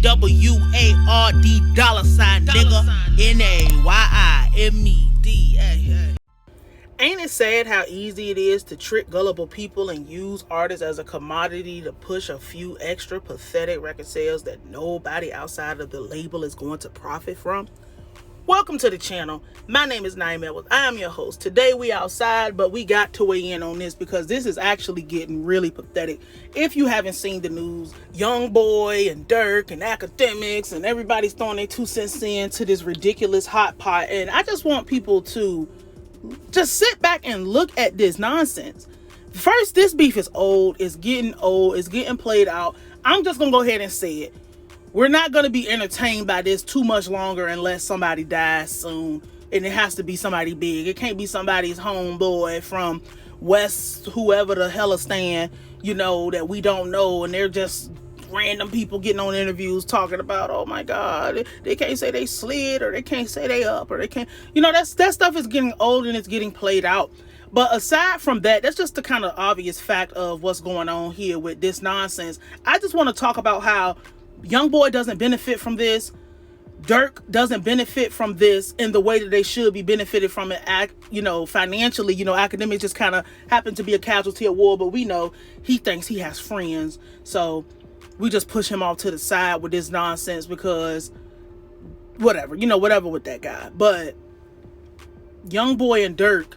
$WARD nigga. NAYIMED. Ain't it sad how easy it is to trick gullible people and use artists as a commodity to push a few extra pathetic record sales that nobody outside of the label is going to profit from? Welcome to the channel. My name is Nayim. I am your host. Today we outside, but we got to weigh in on this because this is actually getting really pathetic. If you haven't seen the news, YoungBoy and Durk and Akademiks and everybody's throwing their 2 cents into this ridiculous hot pot. And I just want people to just sit back and look at this nonsense. First, this beef is old. It's getting played out. I'm just going to go ahead and say it. We're not going to be entertained by this too much longer unless somebody dies soon. And it has to be somebody big. It can't be somebody's homeboy from West, whoever the hell is stand, that we don't know. And they're just random people getting on interviews talking about, oh my God, they can't say they slid, or they can't say they up, or they can't, that stuff is getting old and it's getting played out. But aside from that, that's just the kind of obvious fact of what's going on here with this nonsense. I just want to talk about how YoungBoy doesn't benefit from this. Durk doesn't benefit from this in the way that they should be benefited from it, financially. Akademiks just kind of happen to be a casualty of war, but we know he thinks he has friends. So we just push him off to the side with this nonsense because whatever with that guy. But YoungBoy and Durk,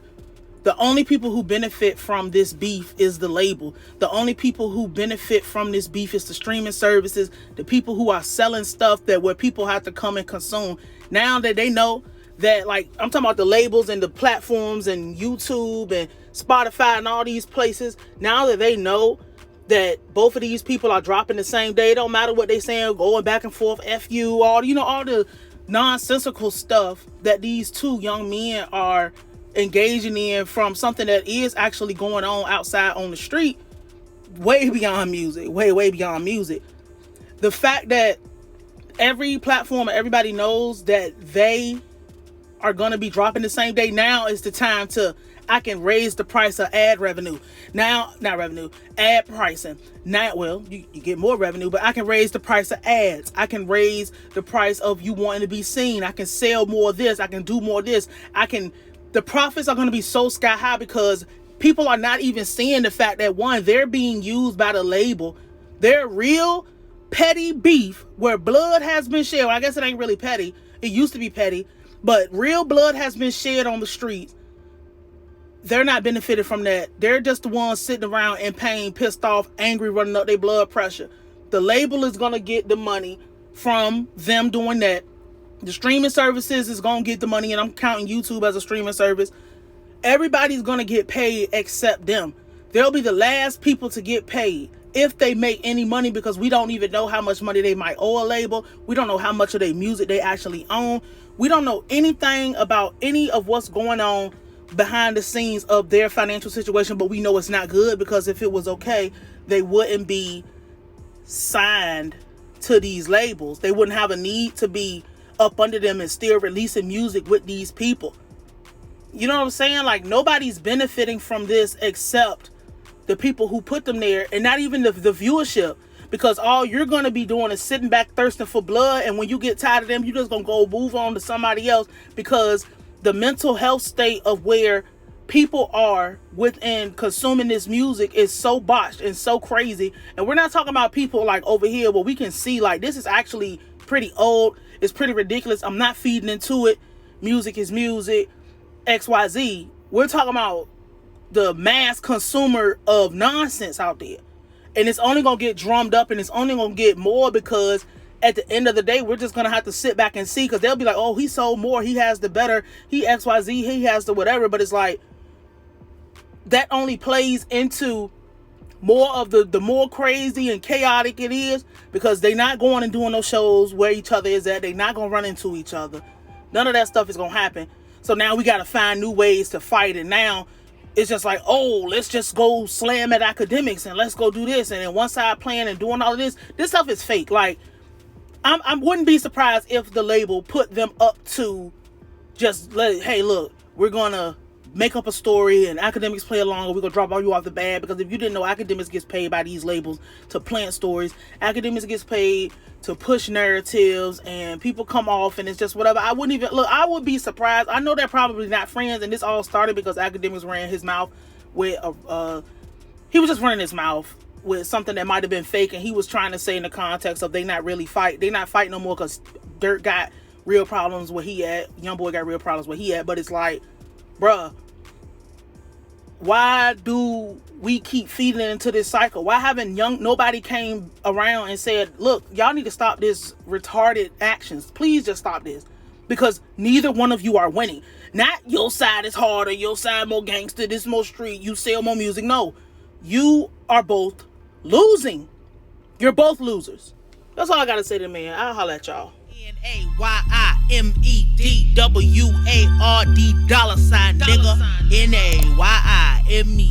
the only people who benefit from this beef is the label. The only people who benefit from this beef is the streaming services, the people who are selling stuff where people have to come and consume. Now that they know that, I'm talking about the labels and the platforms and YouTube and Spotify and all these places, now that they know that both of these people are dropping the same day, it don't matter what they saying, going back and forth, F you, all the nonsensical stuff that these two young men are engaging in from something that is actually going on outside on the street, way beyond music. The fact that every platform and everybody knows that they are going to be dropping the same day, now is the time I can raise the price of ad pricing. Now, well, you get more revenue, but I can raise the price of ads. I can raise the price of you wanting to be seen. I can sell more of this. I can do more of this. The profits are going to be so sky high because people are not even seeing the fact that, one, they're being used by the label. They're real petty beef where blood has been shed. Well, I guess it ain't really petty. It used to be petty, but real blood has been shed on the streets. They're not benefited from that. They're just the ones sitting around in pain, pissed off, angry, running up their blood pressure. The label is going to get the money from them doing that. The streaming services is going to get the money, and I'm counting YouTube as a streaming service. Everybody's going to get paid except them. They'll be the last people to get paid if they make any money, because we don't even know how much money they might owe a label. We don't know how much of their music they actually own. We don't know anything about any of what's going on behind the scenes of their financial situation, but we know it's not good, because if it was okay, they wouldn't be signed to these labels. They wouldn't have a need to be up under them and still releasing music with these people. You know what I'm saying? Nobody's benefiting from this except the people who put them there, and not even the viewership, because all you're going to be doing is sitting back thirsting for blood, and when you get tired of them, you're just going to go move on to somebody else, because the mental health state of where people are within consuming this music is so botched and so crazy. And we're not talking about people over here where we can see this is actually pretty old. It's pretty ridiculous. I'm not feeding into it. Music is music, XYZ. We're talking about the mass consumer of nonsense out there. And it's only going to get drummed up, and it's only going to get more, because at the end of the day, we're just going to have to sit back and see, because they'll be like, oh, he sold more. He has the better. He XYZ. He has the whatever. But it's that only plays into more of the more crazy and chaotic it is, because they're not going and doing those shows where each other is at. They're not going to run into each other. None of that stuff is going to happen. So now we got to find new ways to fight. And now it's just let's just go slam at Akademiks and let's go do this. And then one side playing and doing all of this. This stuff is fake. I wouldn't be surprised if the label put them up to just hey, look, we're going to make up a story and Akademiks play along, or we're gonna drop all you off the bat. Because if you didn't know, Akademiks gets paid by these labels to plant stories. Akademiks gets paid to push narratives, and people come off and it's just whatever. I wouldn't even look. I would be surprised. I know they're probably not friends, and this all started because Akademiks ran his mouth with he was just running his mouth with something that might have been fake, and he was trying to say in the context of they not fighting no more because Durk got real problems where he at. YoungBoy got real problems where he at. But it's like, bruh, why do we keep feeding into this cycle? Why haven't nobody came around and said, look, y'all need to stop this retarded actions. Please just stop this. Because neither one of you are winning. Not your side is harder, your side more gangster, this more street, you sell more music. No, you are both losing. You're both losers. That's all I gotta say to the man. I'll holler at y'all. NAYIMEDWARD $, nigga. NAYIMED.